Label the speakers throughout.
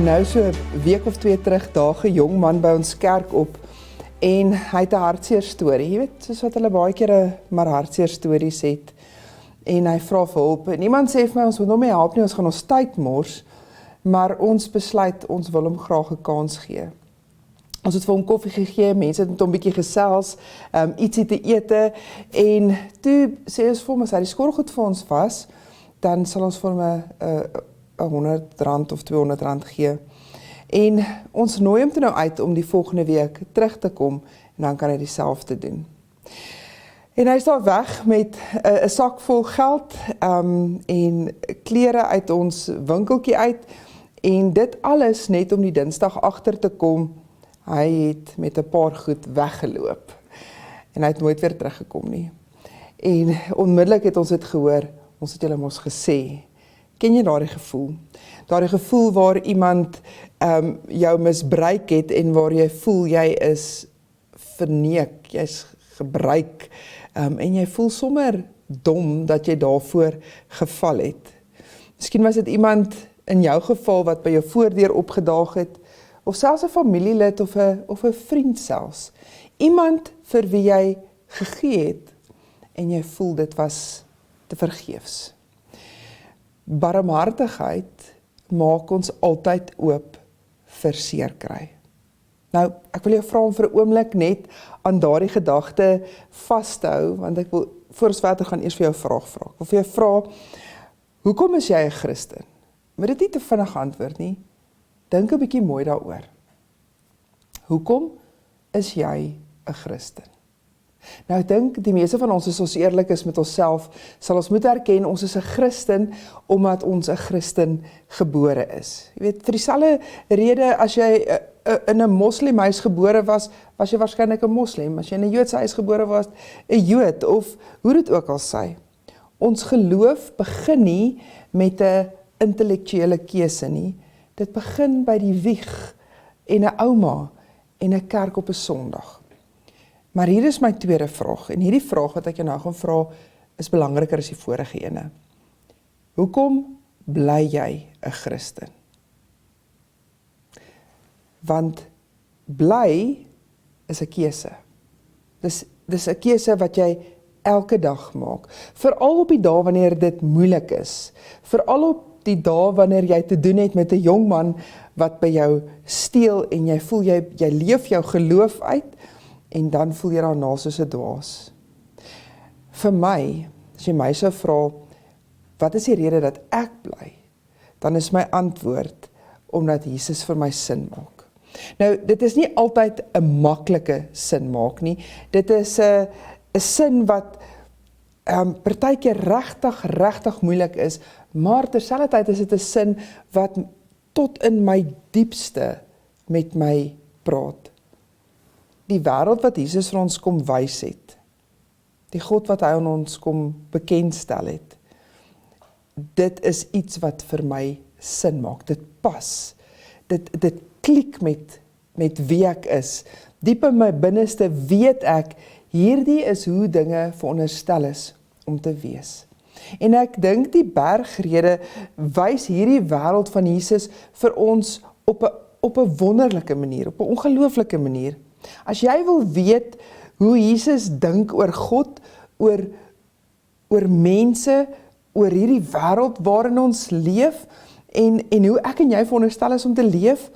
Speaker 1: nou so 'n week of 2 terug daag 'n jong man by ons kerk op en hy het 'n hartseer storie. Jy weet, soos wat hulle baie keer maar hartseer stories het. En hy vra vir hulp. En iemand sê vir my, ons moet hom nie help nie, ons gaan ons tyd mors, maar ons besluit, ons wil hom graag 'n kans gee. Ons het vir hom koffie gegee, mense het met hom 'n bietjie gesels, ietsie te ete, en toe sê ons vir hom, as hy die skorrelgoed vir ons was, dan sal ons vir hom 'n R100 of R200 gee. En ons nooi hom toe nou uit om die volgende week terug te kom, en dan kan hy dieselfde doen. En hy is daar weg met 'n sak vol geld en klere uit ons winkeltjie uit, en dit alles net om die Dinsdag agter te kom, hy het met 'n paar goed weggeloop. En hy het nooit weer teruggekom nie. En onmiddellik het ons dit gehoor, ons het julle mos gesê. Ken jy daardie gevoel? Daardie gevoel waar iemand jou misbruik het en waar jy voel jy is verneek, jy's gebruik, en jy voel sommer dom dat jy daarvoor geval het. Miskien was dit iemand in jou geval wat by jou voordeur opgedaag het, of selfs 'n familielid of 'n vriend selfs. Iemand vir wie jy gegee het en jy voel dit was te vergeefs. Barmhartigheid maak ons altyd oop vir seer kry. Nou, ek wil jou vra om vir 'n oomblik net aan daardie gedagte vas te hou, want ek wil, voor ons verder gaan, eers vir jou 'n vraag vra. Ek wil vir jou vra, hoekom is jy 'n Christen? Maar dit nie te vinnig antwoord nie. Dink 'n bietjie mooi daaroor. Hoekom is jy 'n Christen? Nou, ek dink die meeste van ons, as ons eerlik is met onsself, sal ons moet erken, ons is 'n Christen, omdat ons 'n Christen gebore is. Jy weet, vir dieselfde rede, as jy in 'n moslimhuis gebore was, was jy waarskynlik 'n moslim. As jy in 'n Joodse huis gebore was, 'n Jood, of hoe dit ook al sy. Ons geloof begin nie met 'n intellektuele keuse nie. Dit begin by die wieg en 'n ouma en 'n kerk op 'n Sondag. Maar hier is my tweede vraag, en hierdie vraag wat ek jou nou gaan vra, is belangriker as die vorige ene. Hoekom bly jy 'n Christen? Want bly is 'n keuse. Dis 'n keuse wat jy elke dag maak. Veral op die dae wanneer dit moeilik is. Veral op die dae wanneer jy te doen het met 'n jong man wat by jou steel en jy voel jy leef jou geloof uit, en dan voel jy daarna soos 'n dwaas. Vir my, as jy my sou vra, wat is die rede dat ek bly? Dan is my antwoord, omdat Jesus vir my sin maak. Nou, dit is nie altyd 'n maklike sin maak nie. Dit is 'n sin wat partykeer regtig moeilik is, maar terselfdertyd is dit 'n sin wat tot in my diepste met my praat. Die wêreld wat Jesus vir ons kom wys het, die God wat hy aan ons kom bekendstel het, dit is iets wat vir my sin maak, dit pas, dit klik met wie ek is. Diep in my binneste weet ek, hierdie is hoe dinge veronderstel is om te wees. En ek dink die bergrede wys hierdie wêreld van Jesus vir ons op 'n wonderlike manier, op 'n ongelooflike manier. As jy wil weet hoe Jesus dink oor God, oor mense, oor hierdie wêreld waarin ons leef, en hoe ek en jy veronderstel is om te leef,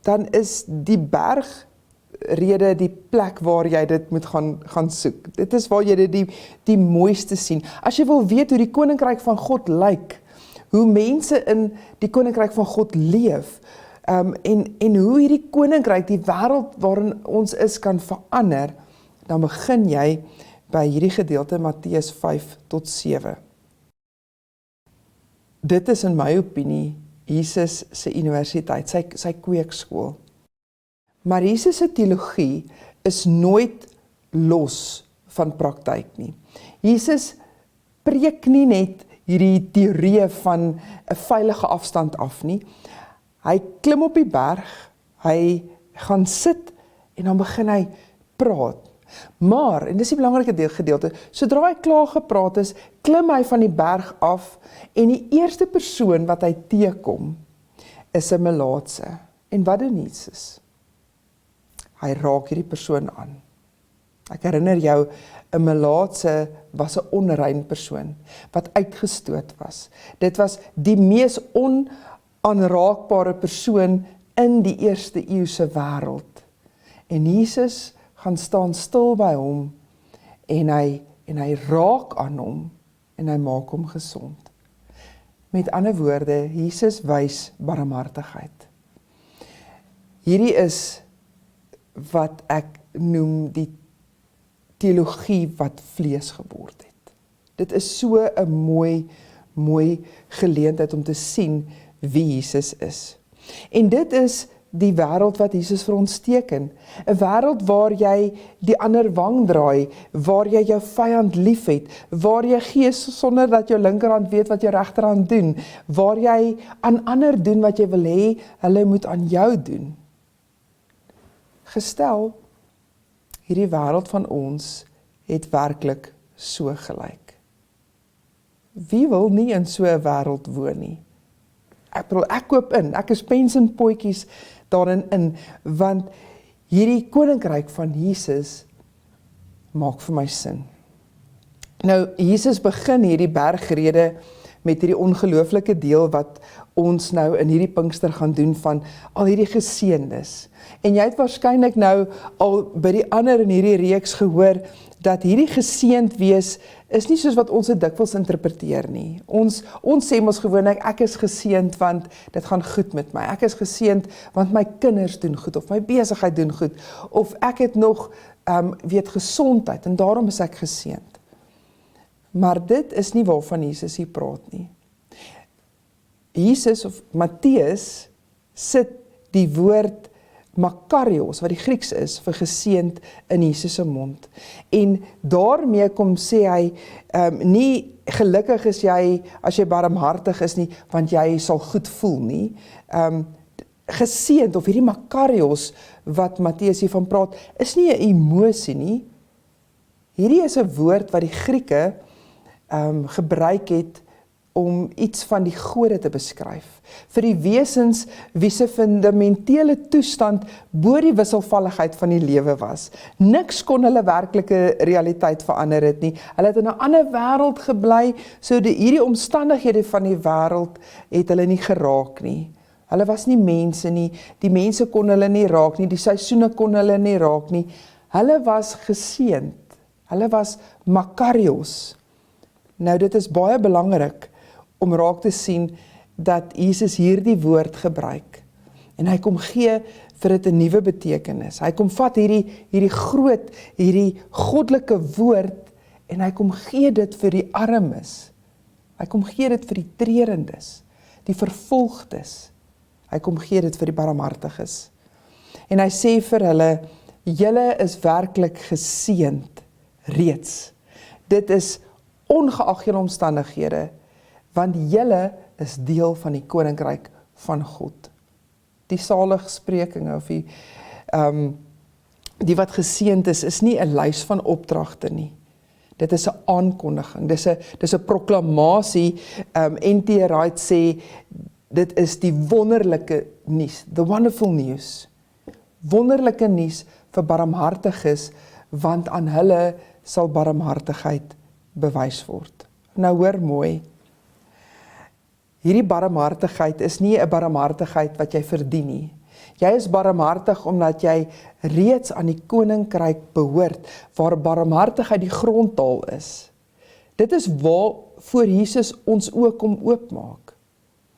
Speaker 1: dan is die bergrede die plek waar jy dit moet gaan soek. Dit is waar jy dit die mooiste sien. As jy wil weet hoe die koninkryk van God lyk, hoe mense in die koninkryk van God leef, en hoe hierdie koninkryk, die wêreld waarin ons is, kan verander, dan begin jy by hierdie gedeelte Matteus 5-7. Dit is in my opinie Jesus se universiteit, sy kweekskool. Maar Jesus se teologie is nooit los van praktyk nie. Jesus preek nie net hierdie teorieë van 'n veilige afstand af nie. Hy klim op die berg, hy gaan sit en dan begin hy praat. Maar, en dis die belangrike gedeelte, sodra hy klaar gepraat is, klim hy van die berg af en die eerste persoon wat hy teekom, is 'n melaatse. En wat doen Jesus? Hy raak hierdie persoon aan. Ek herinner jou, 'n melaatse was 'n onrein persoon, wat uitgestoot was. Dit was die mees onaanraakbare persoon in die eerste eeuse wêreld. En Jesus gaan staan stil by hom, en hy raak aan hom, en hy maak hom gesond. Met ander woorde, Jesus wys barmhartigheid. Hierdie is wat ek noem die teologie wat vlees geword het. Dit is so 'n mooi geleentheid om te sien wie Jesus is. En dit is die wêreld wat Jesus vir ons teken. 'n Wêreld waar jy die ander wang draai, waar jy jou vyand liefhet, waar jy gee sonder dat jou linkerhand weet wat jou regterhand doen, waar jy aan ander doen wat jy wil hê hulle moet aan jou doen. Gestel, hierdie wêreld van ons het werklik so gelyk. Wie wil nie in so 'n wêreld woon nie? Ek koop in, ek is pens en potjies daarin in, want hierdie koninkryk van Jesus maak vir my sin. Nou, Jesus begin hierdie bergrede met hierdie ongelooflike deel wat ons nou in hierdie Pinkster gaan doen van al hierdie geseëndes. En jy het waarskynlik nou al by die ander in hierdie reeks gehoor dat hierdie geseënd wees is nie soos wat ons dit dikwels interpreteer nie. Ons sê mos gewoonlik, ek is geseënd want dit gaan goed met my. Ek is geseënd want my kinders doen goed, of my besigheid doen goed, of ek het nog gesondheid en daarom is ek geseënd. Maar dit is nie waarvan Jesus hier praat nie. Jesus of Matteus sit die woord makarios, wat die Grieks is, vir geseënd in Jesus se mond. En daarmee kom sê hy, nie gelukkig is jy as jy barmhartig is nie, want jy sal goed voel nie. Geseënd, of hierdie makarios, wat Matteus hiervan praat, is nie 'n emosie nie. Hierdie is 'n woord wat die Grieke gebruik het om iets van die gode te beskryf. Vir die wesens wie se fundamentele toestand bo die wisselvalligheid van die lewe was. Niks kon hulle werklike realiteit verander het nie. Hulle het in 'n ander wêreld gebly, so hierdie omstandighede van die wêreld het hulle nie geraak nie. Hulle was nie mense nie, die mense kon hulle nie raak nie, die seisoene kon hulle nie raak nie. Hulle was geseënd. Hulle was makarios. Nou dit is baie belangrik om raak te sien dat Jesus hierdie woord gebruik. En hy kom gee vir dit 'n nuwe betekenis. Hy kom vat hierdie groot, hierdie goddelike woord en hy kom gee dit vir die armes. Hy kom gee dit vir die trerendes, die vervolgdes. Hy kom gee dit vir die barmhartiges. En hy sê vir hulle, julle is werklik geseënd reeds. Dit is ongeag julle omstandighede, want julle is deel van die koninkryk van God. Die saligsprekinge of die wat geseënd is nie 'n lys van opdragte nie. Dit is 'n aankondiging, dis 'n proklamasie. N.T. Wright sê dit is die wonderlike nuus, the wonderful news. Wonderlike nuus vir barmhartiges, want aan hulle sal barmhartigheid bewys word. Nou hoor mooi. Hierdie barmhartigheid is nie 'n barmhartigheid wat jy verdien nie. Jy is barmhartig omdat jy reeds aan die koninkryk behoort, waar barmhartigheid die grondtaal is. Dit is waarvoor Jesus ons ook kom oopmaak.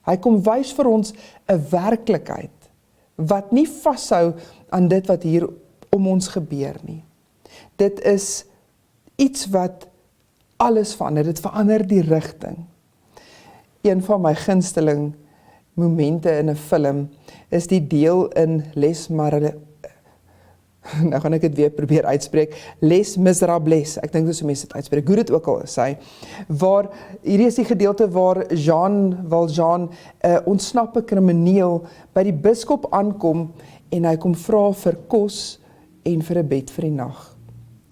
Speaker 1: Hy kom wys vir ons 'n werklikheid, wat nie vashou aan dit wat hier om ons gebeur nie. Dit is iets wat alles verander, dit verander die rigting. Een van my gunsteling momente in 'n film is die deel in nou gaan ek dit weer probeer uitspreek, Les Miserables, ek dink dis hoe mense dit uitspreek, hoe dit ook al is, waar, hierdie is die gedeelte waar Jean Valjean, ontsnappe krimineel, by die biskop aankom, en hy kom vra vir kos, en vir 'n bed vir die nag.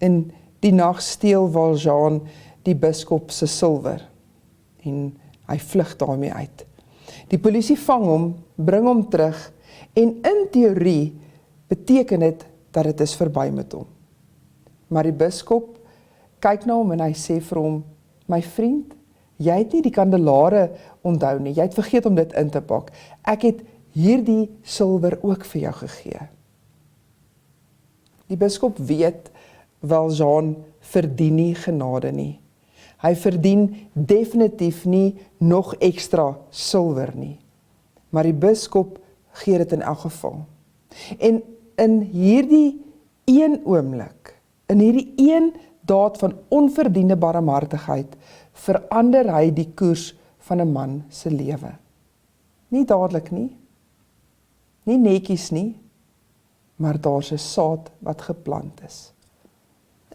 Speaker 1: In die nag steel Valjean die biskop se silwer, en hy vlug daarmee uit. Die polisie vang hom, bring hom terug en in teorie beteken dit dat dit is verby met hom. Maar die biskop kyk na hom en hy sê vir hom, my vriend, jy het nie die kandelare onthou nie, jy het vergeet om dit in te pak. Ek het hierdie silwer ook vir jou gegee. Die biskop weet, Valjean verdien nie genade nie. Hy verdien definitief nie nog ekstra silwer nie. Maar die biskop gee dit in elk geval. En in hierdie een oomblik, in hierdie een daad van onverdiende barmhartigheid, verander hy die koers van 'n man se lewe. Nie dadelik nie, nie netjies nie, maar daar's 'n saad wat geplant is.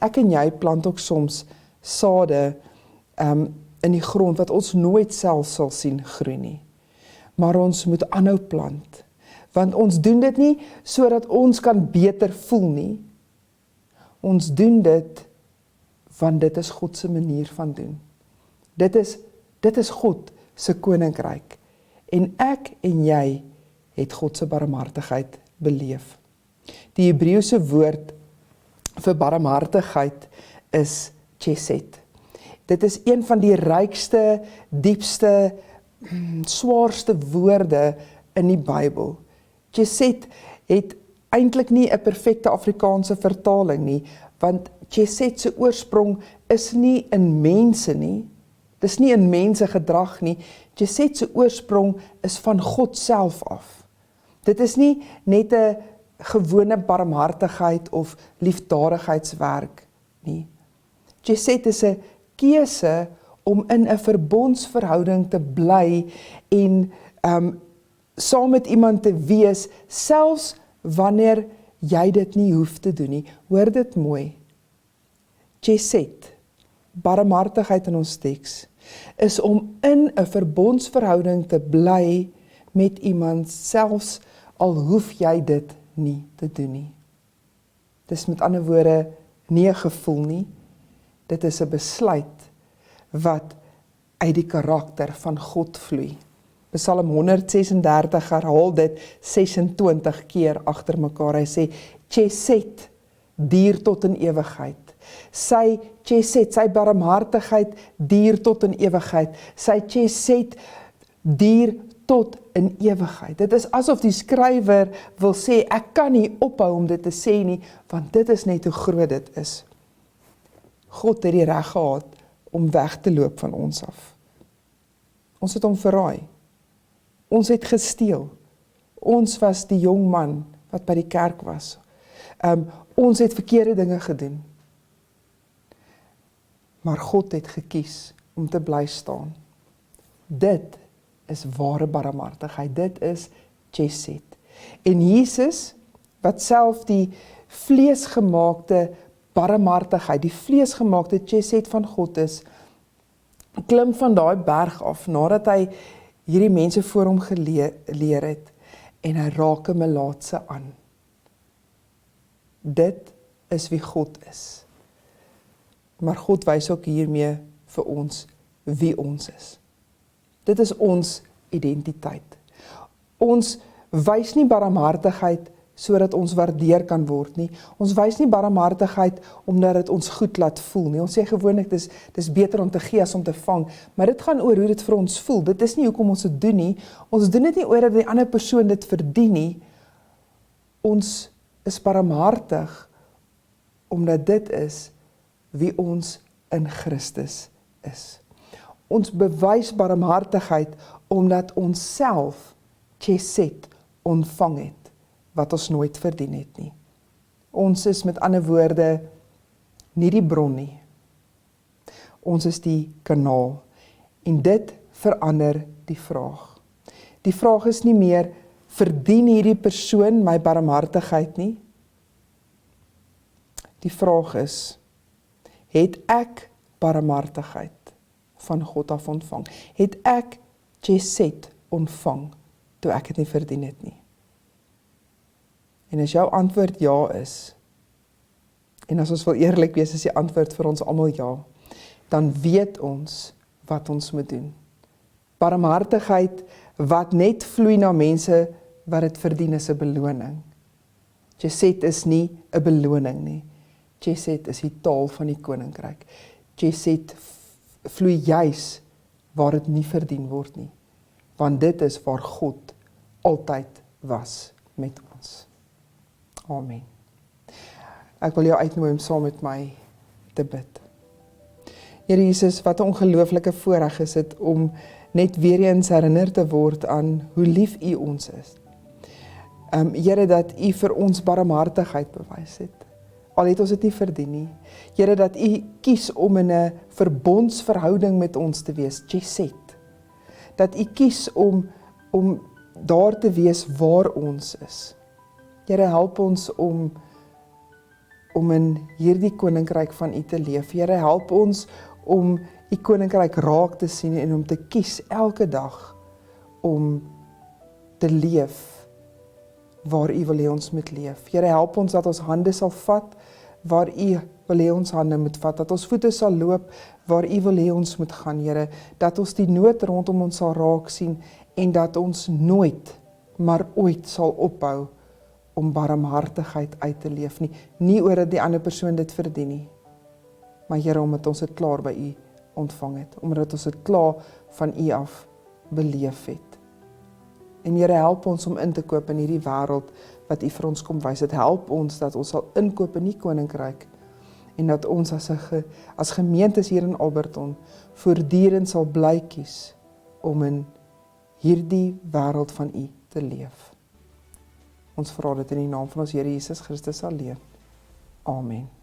Speaker 1: Ek en jy plant ook soms sade in die grond wat ons nooit self sal sien groei nie. Maar ons moet aanhou plant, want ons doen dit nie sodat ons kan beter voel nie. Ons doen dit want dit is God se manier van doen. Dit is God se koninkryk. En ek en jy het God se barmhartigheid beleef. Die Hebreëse woord vir barmhartigheid is chesed. Dit is een van die rykste, diepste, swaarste woorde in die Bybel. Chesed het eintlik nie 'n perfekte Afrikaanse vertaling nie, want chesed se oorsprong is nie in mense nie. Dis nie in mense gedrag nie. Chesed se oorsprong is van God self af. Dit is nie net 'n gewone barmhartigheid of liefdadigheidswerk nie. Chesed is 'n keuse om in 'n verbondsverhouding te bly en saam met iemand te wees, selfs wanneer jy dit nie hoef te doen nie. Hoor dit mooi. Chesed, barmhartigheid in ons teks, is om in 'n verbondsverhouding te bly met iemand, selfs al hoef jy dit nie te doen nie. Dis met ander woorde nie 'n gevoel nie, dit is 'n besluit wat uit die karakter van God vloei. Psalm 136 herhaal dit 26 keer agter mekaar. Hy sê, chesed, duur tot in ewigheid. Sy chesed, sy barmhartigheid, duur tot in ewigheid. Sy chesed, duur tot in ewigheid. Dit is asof die skrywer wil sê, ek kan nie ophou om dit te sê nie, want dit is net hoe groot dit is. God het die reg gehad om weg te loop van ons af. Ons het hom verraai. Ons het gesteel. Ons was die jong man wat by die kerk was. Ons het verkeerde dinge gedoen. Maar God het gekies om te bly staan. Dit is ware barmhartigheid. Dit is chesed. En Jesus, wat self die vleesgemaakte barmhartigheid, die vleesgemaakte chesed van God is, klim van daai berg af, nadat hy hierdie mense voor hom geleer het, en hy raak 'n melaatse aan. Dit is wie God is. Maar God wys ook hiermee vir ons wie ons is. Dit is ons identiteit. Ons wys nie barmhartigheid sodat ons waardeer kan word nie. Ons wys nie barmhartigheid omdat dit ons goed laat voel nie. Ons sê gewoonlik dis beter om te gee as om te vang, maar dit gaan oor hoe dit vir ons voel. Dit is nie hoekom ons dit doen nie. Ons doen dit nie oor dat die ander persoon dit verdien nie. Ons is barmhartig omdat dit is wie ons in Christus is. Ons bewys barmhartigheid omdat ons self chesed ontvang het wat ons nooit verdien het nie. Ons is met ander woorde nie die bron nie. Ons is die kanaal en dit verander die vraag. Die vraag is nie meer, verdien hierdie persoon my barmhartigheid nie? Die vraag is, het ek barmhartigheid van God af ontvang? Het ek chesed ontvang toe ek het nie verdien het nie? En as jou antwoord ja is, en as ons wil eerlik wees, is die antwoord vir ons almal ja, dan weet ons wat ons moet doen. Barmhartigheid wat net vloei na mense wat dit verdien is 'n beloning. Chesed is nie 'n beloning nie. Chesed is die taal van die koninkryk. Chesed vloei juis waar dit nie verdien word nie. Want dit is waar God altyd was met ons. Amen. Ek wil jou uitnooi om saam met my te bid. Here Jesus, wat 'n ongelooflike voorreg is dit om net weer eens herinner te word aan hoe lief U ons is. Here, dat U vir ons barmhartigheid bewys het. Al het ons dit nie verdien nie. Here, dat U kies om in 'n verbondsverhouding met ons te wees, chesed. Dat U kies om daar te wees waar ons is. Here, help ons om in hierdie koninkryk van U te leef. Here, help ons om U koninkryk raak te sien en om te kies elke dag om te leef waar U wil hê ons moet leef. Here, help ons dat ons hande sal vat waar U wil hê ons hande moet vat, dat ons voete sal loop waar U wil hê ons moet gaan, Here, dat ons die nood rondom ons sal raak sien en dat ons nooit, maar ooit sal ophou om barmhartigheid uit te leef nie. Nie oor dat die ander persoon dit verdien nie, maar Here, omdat ons dit klaar by U ontvang het, omdat ons dit klaar van U af beleef het. En Here, help ons om in te koop in hierdie wêreld wat U vir ons kom wys. Dit help ons dat ons sal inkoop in die koninkryk en dat ons as gemeentes hier in Alberton voortdurend sal bly kies om in hierdie wêreld van U te leef. Ons vra dit in die naam van ons Here Jesus Christus alleen. Amen.